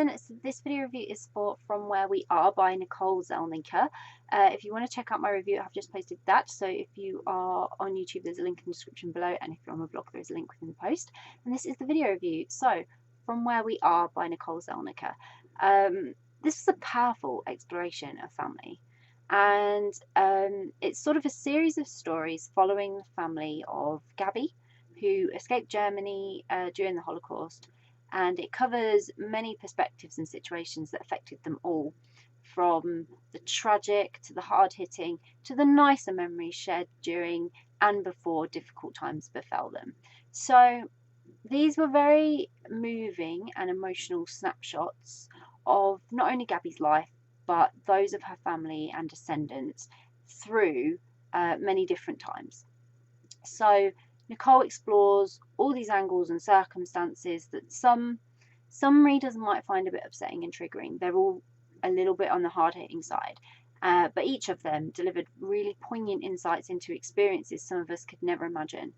everyone, so this video review is for From Where We Are by Nicole Zelniker. If you want to check out my review, I've just posted that. So if you are on YouTube, there's a link in the description below, and if you're on my blog, there's a link within the post. And this is the video review. So From Where We Are by Nicole Zelniker. This is a powerful exploration of family, and it's sort of a series of stories following the family of Gabby, who escaped Germany during the Holocaust. And it covers many perspectives and situations that affected them all, from the tragic to the hard-hitting to the nicer memories shared during and before difficult times befell them. So these were very moving and emotional snapshots of not only Gabby's life, but those of her family and descendants through many different times. So Nicole explores all these angles and circumstances that some readers might find a bit upsetting and triggering. They're all a little bit on the hard-hitting side, but each of them delivered really poignant insights into experiences some of us could never imagine.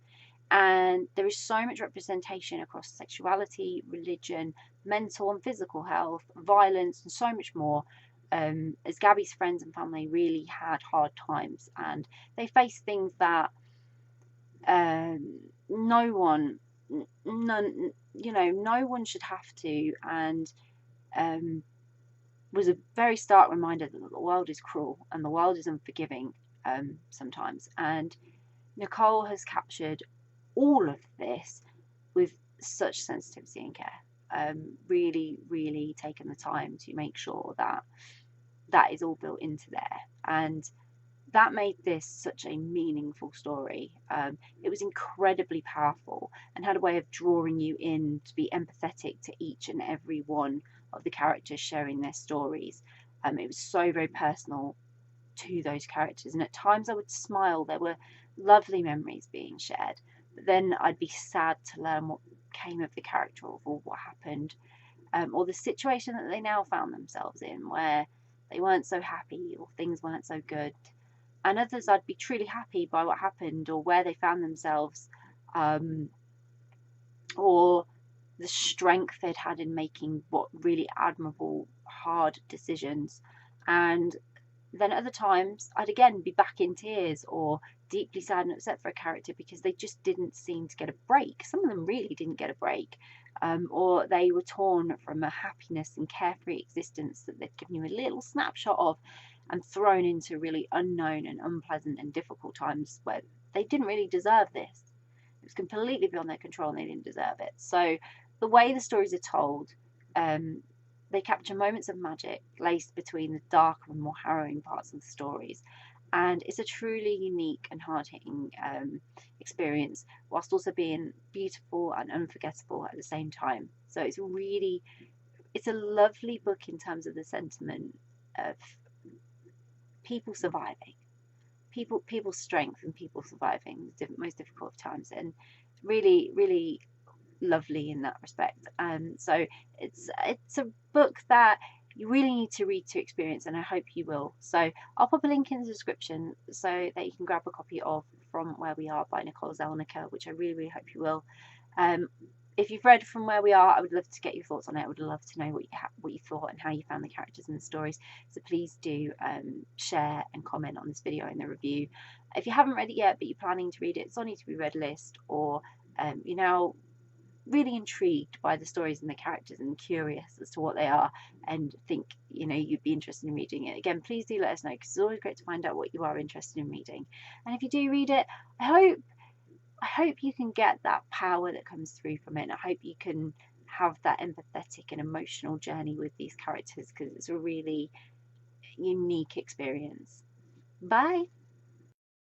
And there is so much representation across sexuality, religion, mental and physical health, violence, and so much more. As Gabby's friends and family really had hard times, and they faced things that no one should have to, and was a very stark reminder that the world is cruel and the world is unforgiving sometimes. And Nicole has captured all of this with such sensitivity and care, really taken the time to make sure that that is all built into there, and that made this such a meaningful story. It was incredibly powerful and had a way of drawing you in to be empathetic to each and every one of the characters sharing their stories. It was so very personal to those characters, and at times I would smile. There were lovely memories being shared, but then I'd be sad to learn what came of the character or what happened, or the situation that they now found themselves in, where they weren't so happy or things weren't so good. And others I'd be truly happy by what happened or where they found themselves, or the strength they'd had in making what really admirable, hard decisions. And then other times I'd again be back in tears or deeply sad and upset for a character because they just didn't seem to get a break. Some of them really didn't get a break, or they were torn from a happiness and carefree existence that they'd given you a little snapshot of, and thrown into really unknown and unpleasant and difficult times where they didn't really deserve this. It was completely beyond their control and they didn't deserve it. So the way the stories are told, they capture moments of magic laced between the darker and more harrowing parts of the stories. And it's a truly unique and hard-hitting experience, whilst also being beautiful and unforgettable at the same time. So it's a lovely book in terms of the sentiment of people surviving, people's strength and people surviving the most difficult of times, and really lovely in that respect. So it's a book that you really need to read to experience, and I hope you will. So I'll pop a link in the description so that you can grab a copy of From Where We Are by Nicole Zelniker, which I really hope you will. If you've read From Where We Are, I would love to get your thoughts on it. I would love to know what you thought and how you found the characters and the stories. So please do share and comment on this video in the review. If you haven't read it yet, but you're planning to read it, it's on your to-be-read list, or you're now really intrigued by the stories and the characters and curious as to what they are, and think you'd be interested in reading it, again, please do let us know, because it's always great to find out what you are interested in reading. And if you do read it, I hope you can get that power that comes through from it, and I hope you can have that empathetic and emotional journey with these characters, because it's a really unique experience. Bye.